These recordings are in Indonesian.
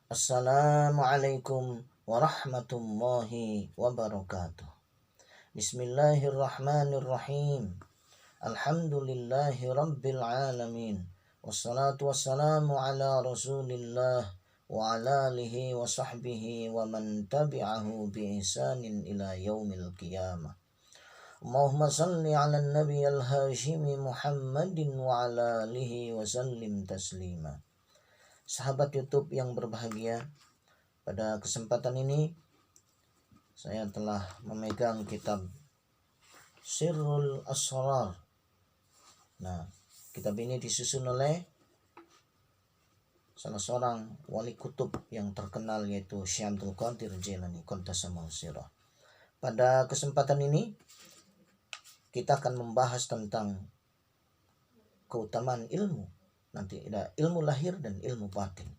Assalamualaikum warahmatullahi wabarakatuh. Bismillahirrahmanirrahim. Alhamdulillahi rabbil alamin. Wassalatu wassalamu ala rasulillah wa ala alihi wa sahbihi wa man tabi'ahu bi ihsanin ila yaumil qiyamah. Allahumma salli ala nabi al-hashimi Muhammadin wa ala alihi wa sallim taslima. Sahabat YouTube yang berbahagia, pada kesempatan ini saya telah memegang kitab Sirrul Asrar. Nah, kitab ini disusun oleh salah seorang wali kutub yang terkenal, yaitu Syekh Abdul Qadir Jailani Qaddasamahu sirrah. Pada kesempatan ini kita akan membahas tentang keutamaan ilmu. Nanti ada ilmu lahir dan ilmu batin.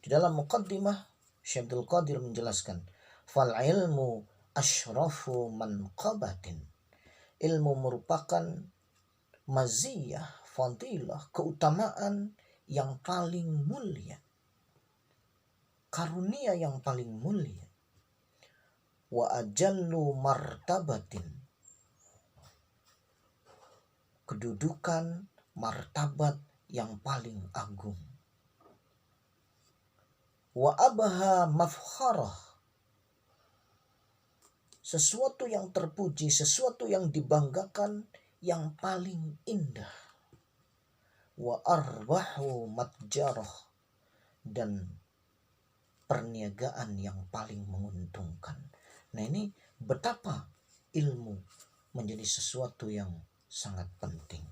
Di dalam muqaddimah Syekh Abdul Qadir menjelaskan, fal ilmu asyrafu manqabatin. Ilmu merupakan maziyah, fadilah, keutamaan yang paling mulia, karunia yang paling mulia. Wa ajallu martabatin, kedudukan martabat yang paling agung. Wa abha mafkharah, sesuatu yang terpuji, sesuatu yang dibanggakan, yang paling indah. Wa arbahu matjarah, dan perniagaan yang paling menguntungkan. Nah, ini betapa ilmu menjadi sesuatu yang sangat penting.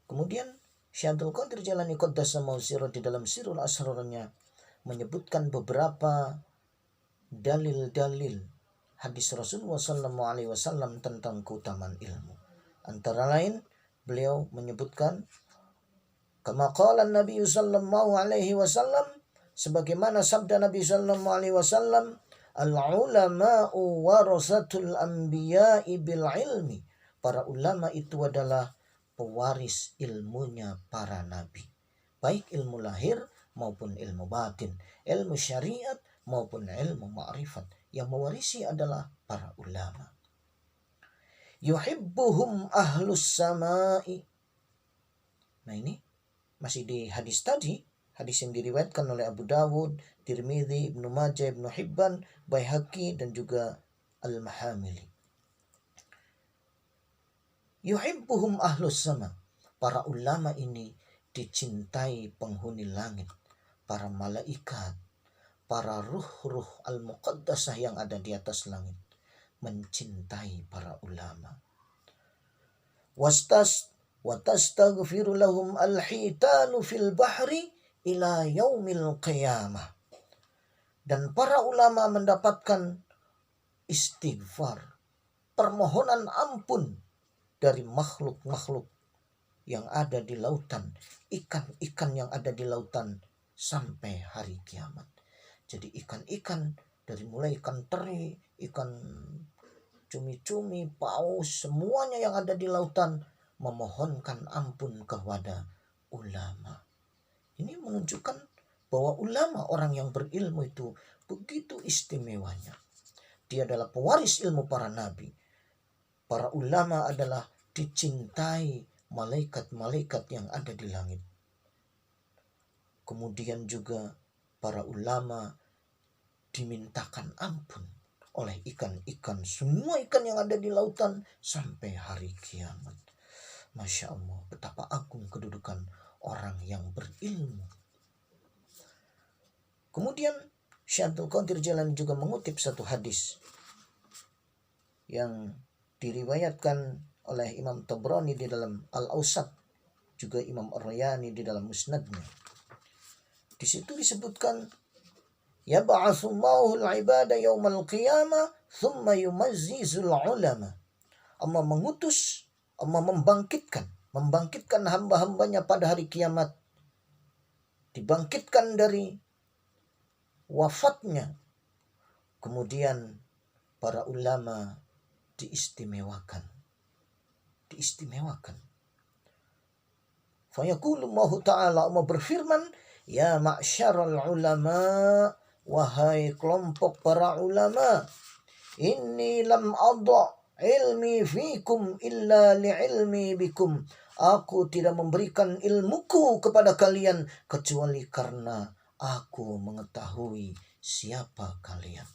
Kemudian Syekh Abdul Qadir Jailani Qaddasamahu sirrah di dalam Sirrul Asrarnya menyebutkan beberapa dalil-dalil hadis Rasulullah SAW tentang keutamaan ilmu. Antara lain, beliau menyebutkan kama qala Nabi sallallahu alaihi wasallam, sebagaimana sabda Nabi sallallahu alaihi wasallam, al-ulama'u warasatul anbiya'i bil ilmi. Para ulama itu adalah pewaris ilmunya para nabi, baik ilmu lahir maupun ilmu batin, ilmu syariat maupun ilmu ma'rifat. Yang mewarisi adalah para ulama. Yuhibbuhum ahlus samai. Nah, ini masih di hadis tadi, hadis yang diriwayatkan oleh Abu Dawud, Tirmidzi, Ibnu Majah, Ibnu Hibban, Baihaqi, dan juga Al-Mahamili. Yuhibbuhum ahlus sama. Para ulama ini dicintai penghuni langit, para malaikat, para ruh-ruh al-muqaddasah yang ada di atas langit mencintai para ulama. Watastaghfiru lahum al-hitanu fil bahri ila yaumil qiyamah. Dan para ulama mendapatkan istighfar, permohonan ampun dari makhluk-makhluk yang ada di lautan, ikan-ikan yang ada di lautan sampai hari kiamat. Jadi ikan-ikan dari mulai ikan teri, ikan cumi-cumi, paus, semuanya yang ada di lautan memohonkan ampun kepada ulama. Ini menunjukkan bahwa ulama, orang yang berilmu itu begitu istimewanya. Dia adalah pewaris ilmu para nabi. Para ulama adalah dicintai malaikat-malaikat yang ada di langit. Kemudian juga para ulama dimintakan ampun oleh ikan-ikan, semua ikan yang ada di lautan sampai hari kiamat. Masya Allah, betapa agung kedudukan orang yang berilmu. Kemudian Syekh Abdul Qadir Jailani juga mengutip satu hadis yang diriwayatkan oleh Imam Tabrani di dalam Al-Awsat, juga Imam Ar-Rayani di dalam Musnadnya. Di situ disebutkan, yab'atsullahu al-ibada yaumal qiyamah thumma yumazzizul ulama. Allah mengutus, Allah membangkitkan hamba-hambanya pada hari kiamat, dibangkitkan dari wafatnya. Kemudian para ulama diistimewakan. Fayaqulu Allah Ta'ala, Allah berfirman, Ya ma'syaral ulama, wahai kelompok para ulama, inni lam adha ilmi fikum illa li'ilmi bikum. Aku tidak memberikan ilmuku kepada kalian kecuali karena aku mengetahui siapa kalian.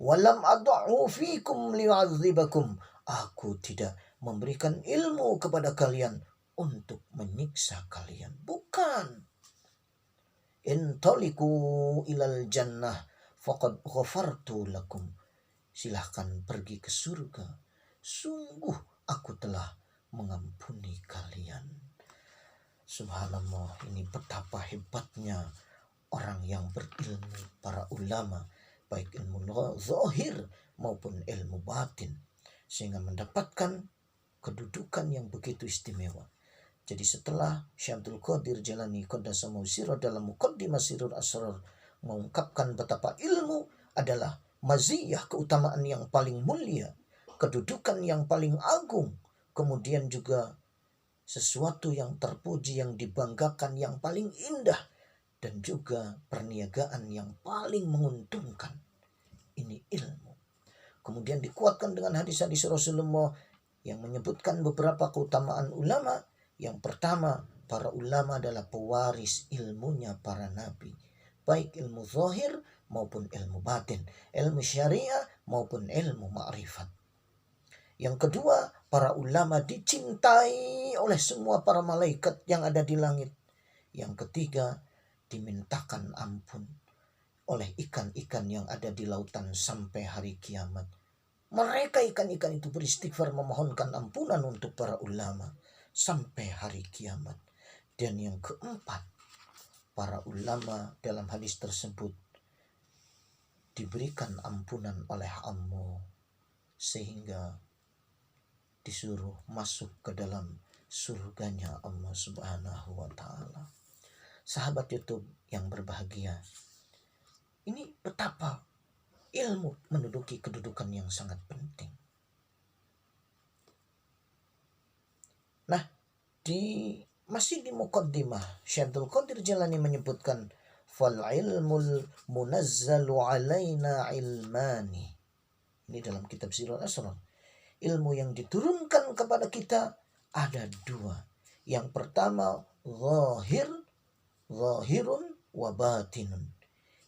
Walam ad'u fikum li'adzibakum. Aku tidak memberikan ilmu kepada kalian untuk menyiksa kalian. Bukan. Intaliku ilal jannah faqad ghafartu lakum. Silahkan pergi ke surga. Sungguh aku telah mengampuni kalian. Subhanallah, ini betapa hebatnya orang yang berilmu, para ulama, baik ilmu zahir maupun ilmu batin, sehingga mendapatkan kedudukan yang begitu istimewa. Jadi setelah Syekh Abdul Qadir Jailani Qaddasamahu sirruh dalam Muqaddimah Sirrul Asrar mengungkapkan betapa ilmu adalah maziyah, keutamaan yang paling mulia, kedudukan yang paling agung, kemudian juga sesuatu yang terpuji, yang dibanggakan, yang paling indah, dan juga perniagaan yang paling menguntungkan. Ini ilmu. Kemudian dikuatkan dengan hadis-hadis Rasulullah yang menyebutkan beberapa keutamaan ulama. Yang pertama, para ulama adalah pewaris ilmunya para nabi, baik ilmu zahir maupun ilmu batin, ilmu syariah maupun ilmu ma'rifat. Yang kedua, para ulama dicintai oleh semua para malaikat yang ada di langit. Yang ketiga, dimintakan ampun oleh ikan-ikan yang ada di lautan sampai hari kiamat. Mereka ikan-ikan itu beristighfar memohonkan ampunan untuk para ulama sampai hari kiamat. Dan yang keempat, para ulama dalam hadis tersebut diberikan ampunan oleh Allah sehingga disuruh masuk ke dalam surganya Allah Subhanahu wa ta'ala. Sahabat YouTube yang berbahagia, ini betapa ilmu menduduki kedudukan yang sangat penting. Nah, masih di Muqaddimah, Syekh Abdul Qadir Jailani menyebutkan fal ilmul munazzalu alaina ilmani. Ini dalam kitab Sirrul Asrar. Ilmu yang diturunkan kepada kita ada dua. Yang pertama zahirun wa batinun,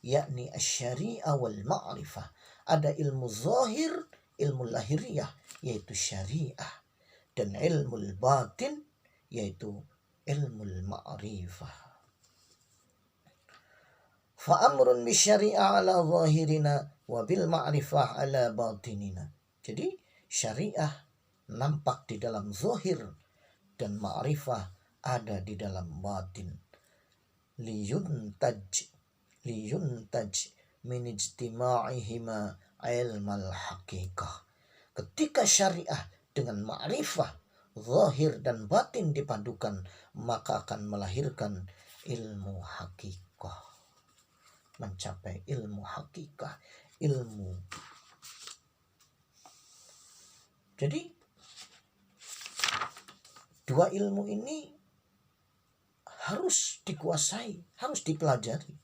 yakni asy-syari'ah wal ma'rifah. Ada ilmu zahir, ilmu lahiriah, yaitu syariah, dan ilmu batin, yaitu ilmu ma'rifah. Fa'amrun bisyari'ah ala zahirina wa bil ma'rifah ala batinina. Jadi syariah nampak di dalam zahir dan ma'rifah ada di dalam batin. Liyuntaj min ijtima'ihima ilmal haqiqah. Ketika syariah dengan ma'rifah, zahir dan batin dipadukan, maka akan melahirkan ilmu hakikah. Mencapai ilmu hakikah, ilmu. Jadi dua ilmu ini harus dikuasai, harus dipelajari.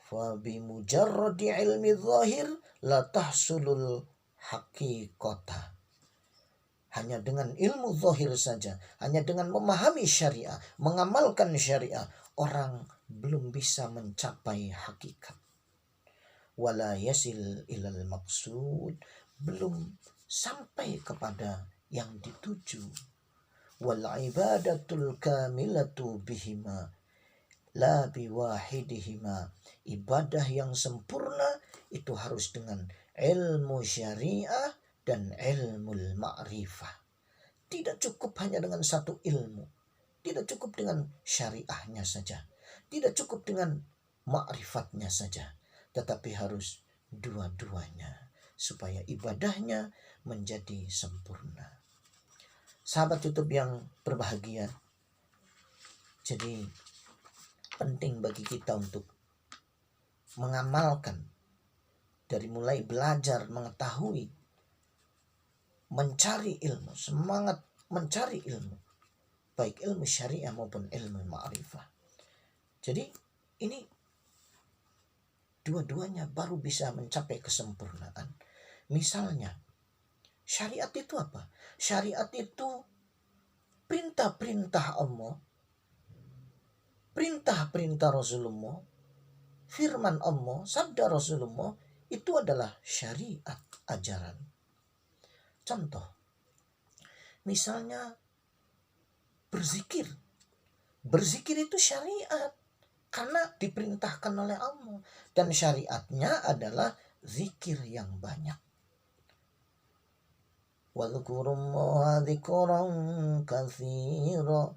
Fa bi mujarradi ilmi zahir la tahsulul haqiqata. Hanya dengan ilmu zahir saja, hanya dengan memahami syariah, mengamalkan syariah, orang belum bisa mencapai hakikat. Wala yasil ilal maqsud, belum sampai kepada yang dituju. Wal ibadatul kamilatu bihima la biwahidihima. Ibadah yang sempurna itu harus dengan ilmu syariah dan ilmu ma'rifah. Tidak cukup hanya dengan satu ilmu. Tidak cukup dengan syariahnya saja. Tidak cukup dengan ma'rifatnya saja. Tetapi harus dua-duanya, supaya ibadahnya menjadi sempurna. Sahabat YouTube yang berbahagia, jadi penting bagi kita untuk mengamalkan, dari mulai belajar, mengetahui, mencari ilmu, semangat mencari ilmu, baik ilmu syariah maupun ilmu ma'rifah. Jadi ini dua-duanya baru bisa mencapai kesempurnaan. Misalnya, syariat itu apa? Syariat itu perintah-perintah Allah, perintah-perintah Rasulullah, firman Allah, sabda Rasulullah, itu adalah syariat, ajaran. Contoh, misalnya berzikir. Berzikir itu syariat karena diperintahkan oleh Allah, dan syariatnya adalah zikir yang banyak. Wadhkurullaha dzikran katsira.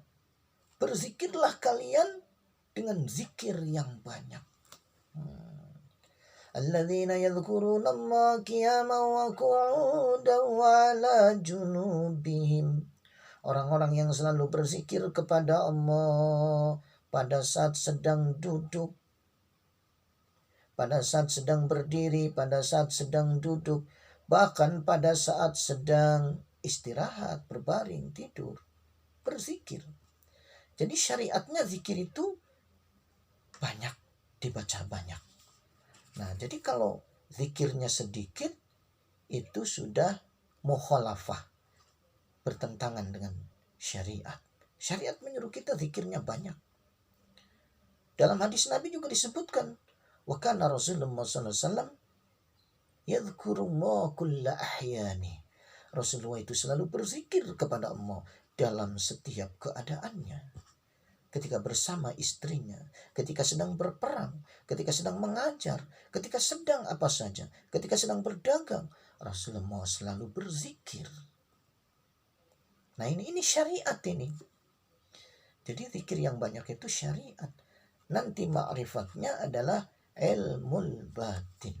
Berzikirlah kalian dengan zikir yang banyak. Alladzina yadhkurunallaha qiyaman wa qu'udan wa 'ala junubihim. Orang-orang yang selalu berzikir kepada Allah pada saat sedang duduk, pada saat sedang berdiri, pada saat sedang duduk, bahkan pada saat sedang istirahat, berbaring, tidur, berzikir. Jadi syariatnya zikir itu banyak, dibaca banyak. Nah, jadi kalau zikirnya sedikit, itu sudah mukhalafah, bertentangan dengan syariat. Syariat menyuruh kita zikirnya banyak. Dalam hadis Nabi juga disebutkan, wa kana Rasulullah sallallahu alaihi wasallam yadhkurullah kulla ahyani. Rasulullah itu selalu berzikir kepada Allah dalam setiap keadaannya. Ketika bersama istrinya, ketika sedang berperang, ketika sedang mengajar, ketika sedang apa saja, ketika sedang berdagang, Rasulullah selalu berzikir. Nah, ini syariat ini. Jadi zikir yang banyak itu syariat. Nanti ma'rifatnya adalah ilmul batin.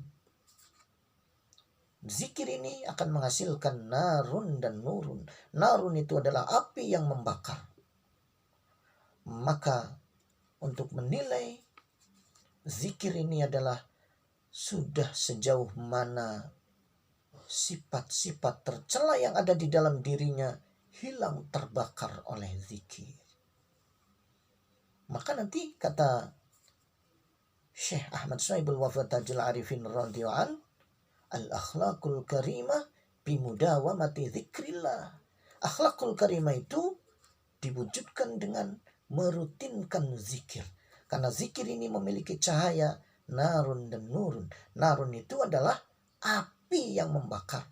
Zikir ini akan menghasilkan narun dan nurun. Narun itu adalah api yang membakar. Maka untuk menilai zikir ini adalah sudah sejauh mana sifat-sifat tercela yang ada di dalam dirinya hilang terbakar oleh zikir. Maka nanti kata Syekh Ahmad Syaibul Wafa Tajul Arifin radhiyallahu an, al-akhlaqul karimah bimudawamati dzikrillah. Akhlakul karimah itu diwujudkan dengan merutinkan zikir. Karena zikir ini memiliki cahaya narun dan nurun. Narun itu adalah api yang membakar.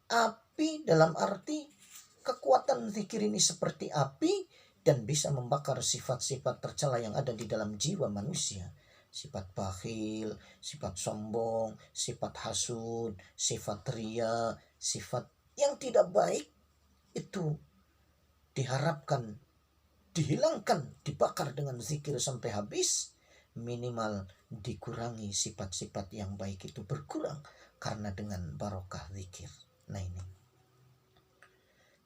Api dalam arti kekuatan zikir ini seperti api dan bisa membakar sifat-sifat tercela yang ada di dalam jiwa manusia. Sifat bakhil, sifat sombong, sifat hasud, sifat ria, sifat yang tidak baik itu diharapkan dihilangkan, dibakar dengan zikir sampai habis. Minimal dikurangi sifat-sifat yang baik itu berkurang karena dengan barokah zikir. Nah ini.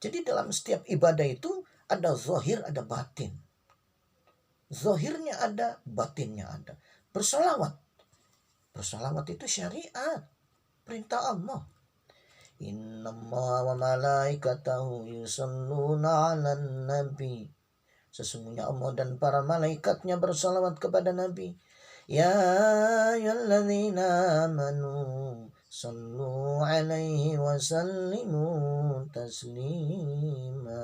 Jadi dalam setiap ibadah itu ada zahir, ada batin. Zahirnya ada, batinnya ada. Bersolawat. Bersolawat itu syariat. Perintah Allah. Inna Allah wa malaikatahu yusalluna 'alan nabi. Sesungguhnya Allah dan para malaikatnya bersalawat kepada Nabi. Ya ayyuhalladzina amanu sallu alaihi wa sallimu taslima.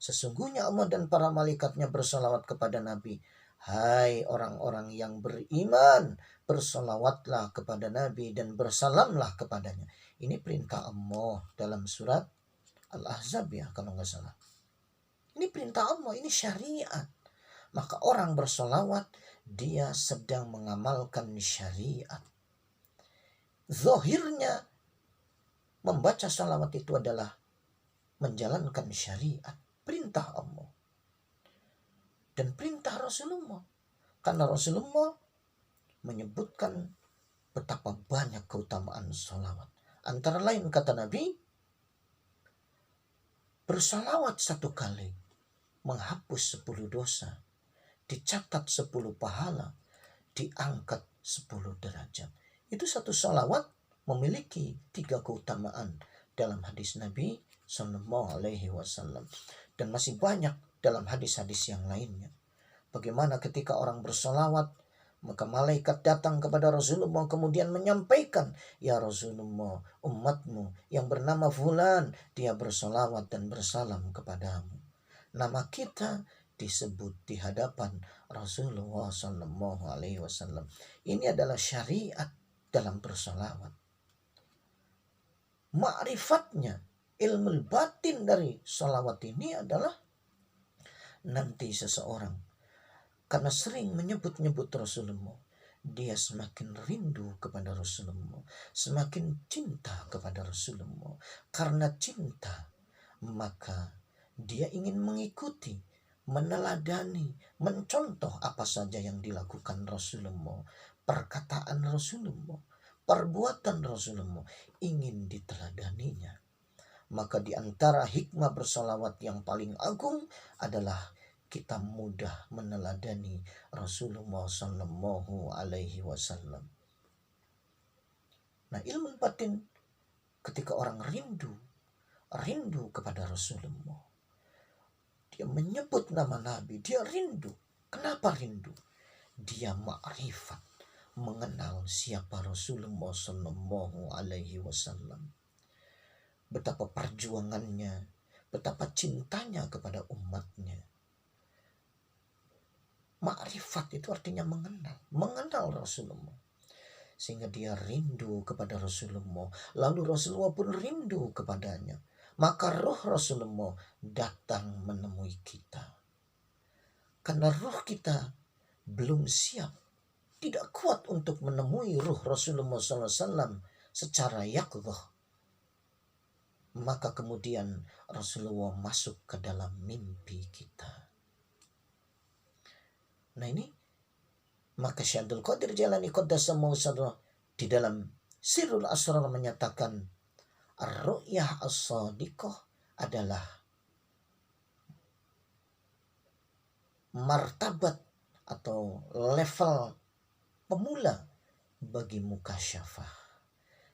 Sesungguhnya Allah dan para malaikatnya bersalawat kepada Nabi. Hai orang-orang yang beriman, bersalawatlah kepada Nabi dan bersalamlah kepadanya. Ini perintah Allah dalam surat Al-Ahzab ya kalau nggak salah. Ini perintah Allah, ini syariat. Maka orang bersolawat, dia sedang mengamalkan syariat. Zahirnya membaca salawat itu adalah menjalankan syariat, perintah Allah. Dan perintah Rasulullah. Karena Rasulullah menyebutkan betapa banyak keutamaan salawat. Antara lain kata Nabi, bersalawat satu kali menghapus 10 dosa, dicatat 10 pahala, diangkat 10 derajat. Itu satu salawat memiliki 3 keutamaan dalam hadis Nabi Sallallahu Alaihi Wasallam. Dan masih banyak dalam hadis-hadis yang lainnya. Bagaimana ketika orang bersolawat, maka malaikat datang kepada Rasulullah kemudian menyampaikan, ya Rasulullah, umatmu yang bernama Fulan, dia bersolawat dan bersalam kepadamu. Nama kita disebut di hadapan Rasulullah Sallallahu Alaihi Wasallam. Ini adalah syariat dalam bersolawat. Ma'rifatnya, ilmu batin dari solawat ini adalah nanti seseorang karena sering menyebut-nyebut Rasulullah, dia semakin rindu kepada Rasulullah, semakin cinta kepada Rasulullah. Karena cinta, maka dia ingin mengikuti, meneladani, mencontoh apa saja yang dilakukan Rasulullah, perkataan Rasulullah, perbuatan Rasulullah, ingin diteladaninya. Maka di antara hikmah bersolawat yang paling agung adalah kita mudah meneladani Rasulullah Sallallahu Alaihi Wasallam. Nah, ilmu batin ketika orang rindu kepada Rasulullah, dia menyebut nama Nabi, dia rindu. Kenapa rindu? Dia ma'rifat, mengenal siapa Rasulullah Sallallahu Alaihi Wasallam. Betapa perjuangannya, betapa cintanya kepada umatnya. Ma'rifat itu artinya mengenal Rasulullah. Sehingga dia rindu kepada Rasulullah. Lalu Rasulullah pun rindu kepadanya. Maka ruh Rasulullah datang menemui kita. Karena ruh kita belum siap, tidak kuat untuk menemui ruh Rasulullah SAW secara yaqdhah. Maka kemudian Rasulullah masuk ke dalam mimpi kita. Nah ini, maka Syekh Abdul Qadir Jailani Qaddasallahu sirrahu di dalam Sirrul Asrar menyatakan, ar-ru'yah as-shadiqah adalah martabat atau level pemula bagi mukasyafah.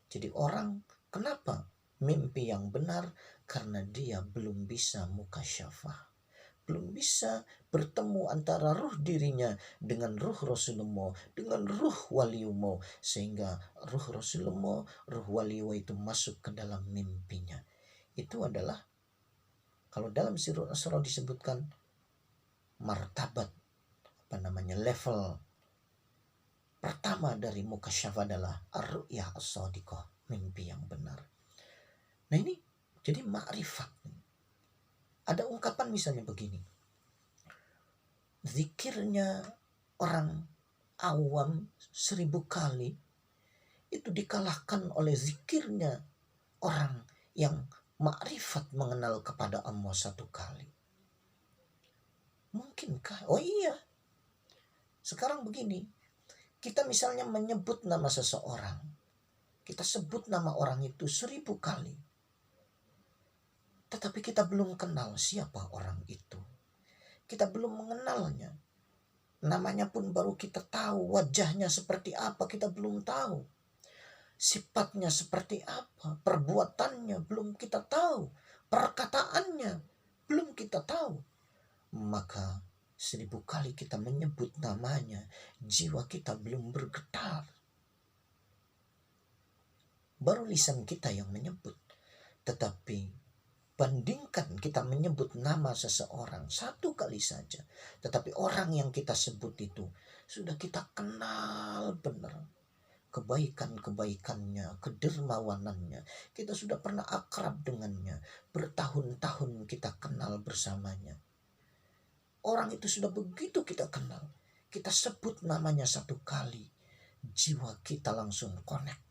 Jadi orang kenapa mimpi yang benar? Karena dia belum bisa mukasyafah, belum bisa bertemu antara ruh dirinya dengan ruh Rasulullah, dengan ruh waliullah, sehingga ruh Rasulullah, ruh waliullah itu masuk ke dalam mimpinya. Itu adalah, kalau dalam Sirrul Asrar disebutkan martabat, level pertama dari mukasyafah adalah ar-ru'yah as-shadiqah, mimpi yang benar. Nah ini jadi ma'rifat. Ada ungkapan misalnya begini, zikirnya orang awam 1000 kali itu dikalahkan oleh zikirnya orang yang ma'rifat mengenal kepada Allah 1 kali. Mungkinkah? Oh iya. Sekarang begini, kita misalnya menyebut nama seseorang, kita sebut nama orang itu 1000 kali, tetapi kita belum kenal siapa orang itu. Kita belum mengenalnya. Namanya pun baru kita tahu, wajahnya seperti apa kita belum tahu. Sifatnya seperti apa, perbuatannya belum kita tahu, perkataannya belum kita tahu. Maka 1000 kali kita menyebut namanya, jiwa kita belum bergetar. Baru lisan kita yang menyebut. Tetapi bandingkan kita menyebut nama seseorang 1 kali saja, tetapi orang yang kita sebut itu sudah kita kenal benar. Kebaikan-kebaikannya, kedermawanannya, kita sudah pernah akrab dengannya, bertahun-tahun kita kenal bersamanya. Orang itu sudah begitu kita kenal, kita sebut namanya 1 kali, jiwa kita langsung connect.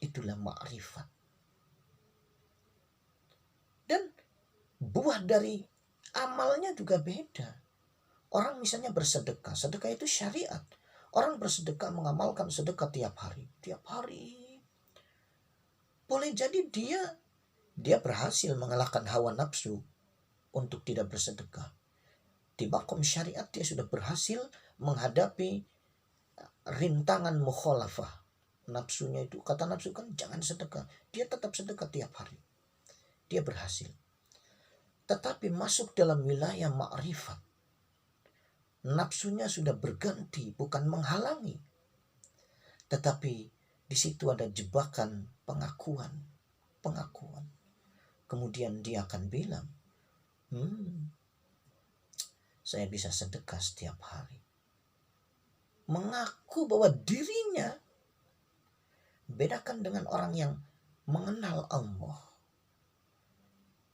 Itulah ma'rifat. Dan buah dari amalnya juga beda. Orang misalnya bersedekah, sedekah itu syariat. Orang bersedekah, mengamalkan sedekah tiap hari. Boleh jadi dia berhasil mengalahkan hawa nafsu untuk tidak bersedekah. Di makom syariat dia sudah berhasil menghadapi rintangan mukhalafah. Nafsunya itu, kata nafsu kan jangan sedekah. Dia tetap sedekah tiap hari. Dia berhasil. tetapi masuk dalam wilayah ma'rifat. Nafsunya sudah berganti, bukan menghalangi. Tetapi di situ ada jebakan pengakuan. Kemudian dia akan bilang, saya bisa sedekah setiap hari. Mengaku bahwa dirinya, bedakan dengan orang yang mengenal Allah.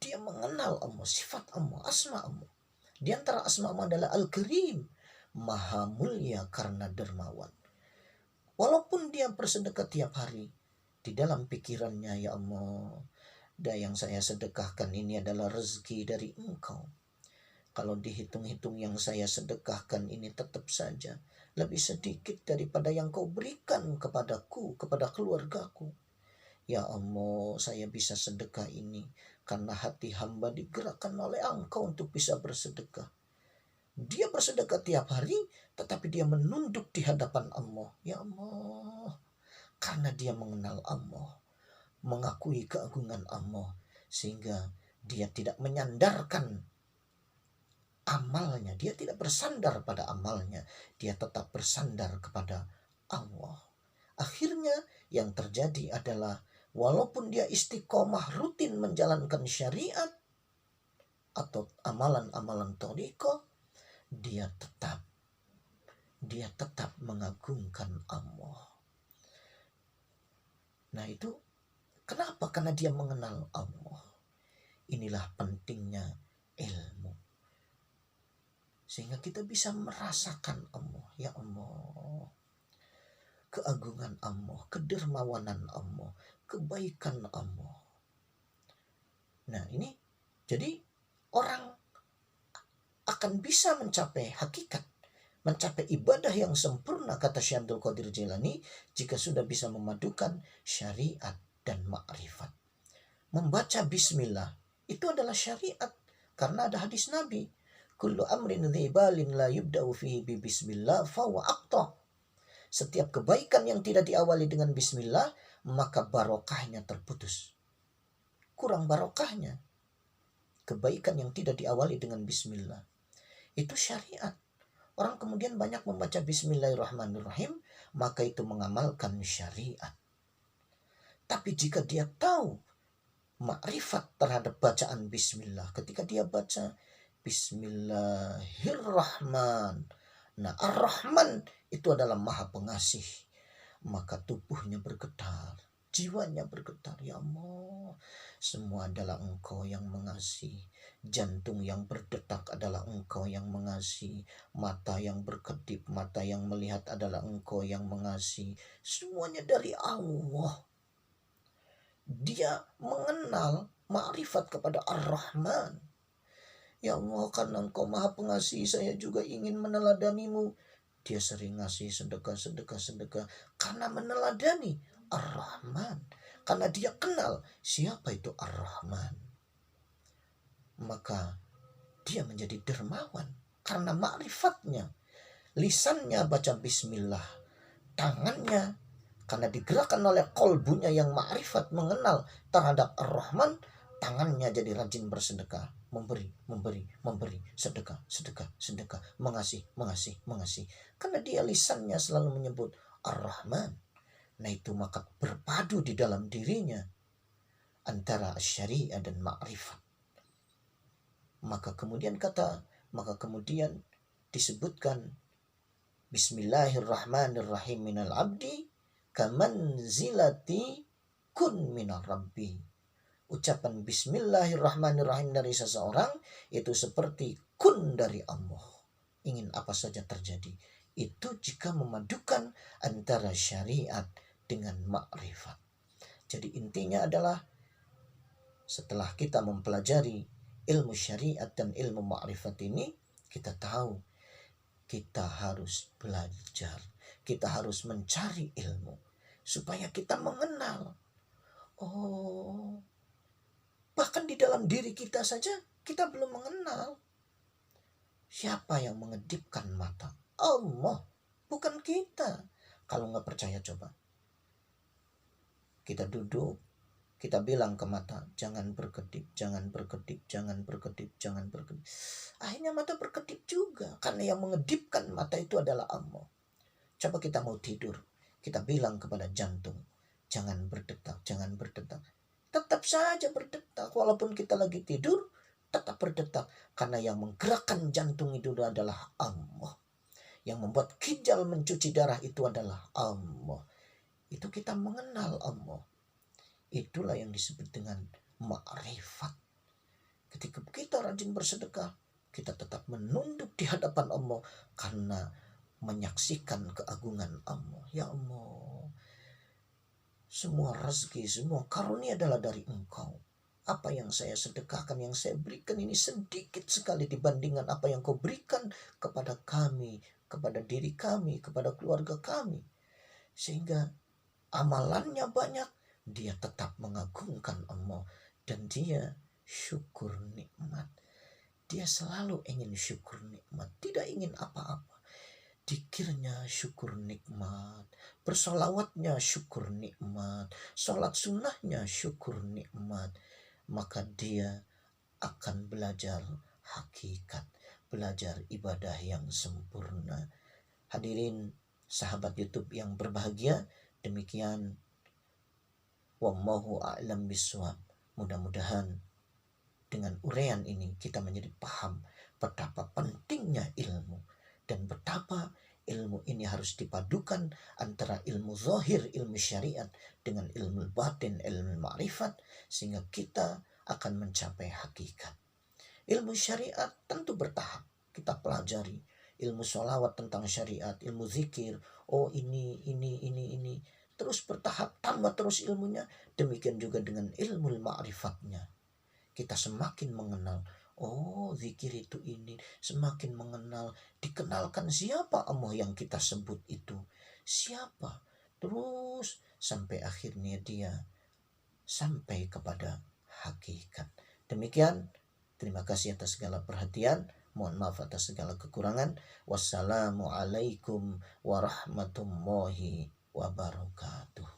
Dia mengenal Allah, sifat Allah, asma Allah. Di antara asma Allah adalah Al-Karim, Maha Mulia karena dermawan. Walaupun dia bersedekah tiap hari, di dalam pikirannya, ya Allah, yang saya sedekahkan ini adalah rezeki dari Engkau. Kalau dihitung-hitung yang saya sedekahkan ini tetap saja lebih sedikit daripada yang Kau berikan kepadaku, kepada keluargaku. Ya Allah, saya bisa sedekah ini karena hati hamba digerakkan oleh Engkau untuk bisa bersedekah. Dia bersedekah tiap hari, tetapi dia menunduk di hadapan Allah. Ya Allah, karena dia mengenal Allah, mengakui keagungan Allah, sehingga dia tidak menyandarkan amalnya, dia tidak bersandar pada amalnya, dia tetap bersandar kepada Allah. Akhirnya yang terjadi adalah walaupun dia istiqomah rutin menjalankan syariat atau amalan-amalan thariqah, dia tetap mengagungkan Allah. Nah itu kenapa? Karena dia mengenal Allah. Inilah pentingnya ilmu. Sehingga kita bisa merasakan Allah. Ya Allah, keagungan Allah, kedermawanan Allah, kebaikan Allah. Nah ini, jadi orang akan bisa mencapai hakikat, mencapai ibadah yang sempurna, kata Syekh Abdul Qadir Jilani, jika sudah bisa memadukan syariat dan ma'rifat. Membaca bismillah itu adalah syariat, karena ada hadis Nabi, kullu amrin dhibalin la yubda'u fihi bi bismillah fahuwa aqta. Setiap kebaikan yang tidak diawali dengan bismillah, maka barokahnya terputus. Kurang barokahnya kebaikan yang tidak diawali dengan bismillah. Itu syariat. Orang kemudian banyak membaca bismillahirrahmanirrahim, maka itu mengamalkan syariat. Tapi jika dia tahu makrifat terhadap bacaan bismillah, ketika dia baca Bismillahirrahman, nah Ar-Rahman itu adalah Maha Pengasih, maka tubuhnya bergetar, jiwanya bergetar. Ya Allah, semua adalah Engkau yang mengasihi. Jantung yang berdetak adalah Engkau yang mengasihi. Mata yang berkedip, mata yang melihat adalah Engkau yang mengasihi. Semuanya dari Allah. Dia mengenal makrifat kepada Ar-Rahman. Ya Allah, karena Engkau Maha Pengasih, saya juga ingin meneladanimu. Dia sering ngasih sedekah karena meneladani Ar-Rahman. Karena dia kenal siapa itu Ar-Rahman. Maka dia menjadi dermawan karena makrifatnya. Lisannya baca bismillah, tangannya karena digerakkan oleh kolbunya yang makrifat mengenal terhadap Ar-Rahman, tangannya jadi rajin bersedekah, memberi, sedekah, mengasih. Karena dia lisannya selalu menyebut Ar-Rahman. Nah itu maka berpadu di dalam dirinya antara syariah dan makrifat. Maka kemudian disebutkan Bismillahirrahmanirrahim minal abdi kamanzilati kun minal rabbi. Ucapan Bismillahirrahmanirrahim dari seseorang itu seperti kun dari Allah. Ingin apa saja terjadi. Itu jika memadukan antara syariat dengan makrifat. Jadi intinya adalah setelah kita mempelajari ilmu syariat dan ilmu makrifat ini, kita tahu kita harus belajar. Kita harus mencari ilmu supaya kita mengenal. Oh, bahkan di dalam diri kita saja kita belum mengenal. Siapa yang mengedipkan mata? Allah, bukan kita. Kalau nggak percaya coba. Kita duduk, Kita bilang ke mata, jangan berkedip, jangan berkedip, jangan berkedip, jangan berkedip. Akhirnya mata berkedip juga, karena yang mengedipkan mata itu adalah Allah. Coba kita mau tidur, kita bilang kepada jantung, jangan berdetak, jangan berdetak. Tetap saja berdetak, walaupun kita lagi tidur, tetap berdetak. Karena yang menggerakkan jantung itu adalah Allah. Yang membuat ginjal mencuci darah itu adalah Allah. Itu kita mengenal Allah. Itulah yang disebut dengan ma'rifat. Ketika kita rajin bersedekah, kita tetap menunduk di hadapan Allah karena menyaksikan keagungan Allah. Ya Allah, semua rezeki, semua karunia adalah dari Engkau. Apa yang saya sedekahkan, yang saya berikan ini sedikit sekali dibandingkan apa yang Kau berikan kepada kami, kepada diri kami, kepada keluarga kami. Sehingga amalannya banyak, dia tetap mengagungkan Allah dan dia syukur nikmat. Dia selalu ingin syukur nikmat, tidak ingin apa-apa. Dikirnya syukur nikmat, bersolawatnya syukur nikmat, sholat sunnahnya syukur nikmat. Maka dia akan belajar hakikat, belajar ibadah yang sempurna. Hadirin sahabat YouTube yang berbahagia, demikian wallahu a'lam bishawab. Mudah-mudahan dengan uraian ini kita menjadi paham betapa pentingnya ilmu dan betapa ilmu ini harus dipadukan antara ilmu zahir, ilmu syariat dengan ilmu batin, ilmu ma'rifat, sehingga kita akan mencapai hakikat. Ilmu syariat tentu bertahap. Kita pelajari ilmu sholawat tentang syariat, ilmu zikir, oh ini. Terus bertahap, tambah terus ilmunya. Demikian juga dengan ilmu ma'rifatnya. Kita semakin mengenal, oh zikir itu ini, semakin mengenal, dikenalkan siapa Allah yang kita sebut itu, siapa, terus sampai akhirnya dia sampai kepada hakikat. Demikian, terima kasih atas segala perhatian, mohon maaf atas segala kekurangan. Wassalamualaikum warahmatullahi wabarakatuh.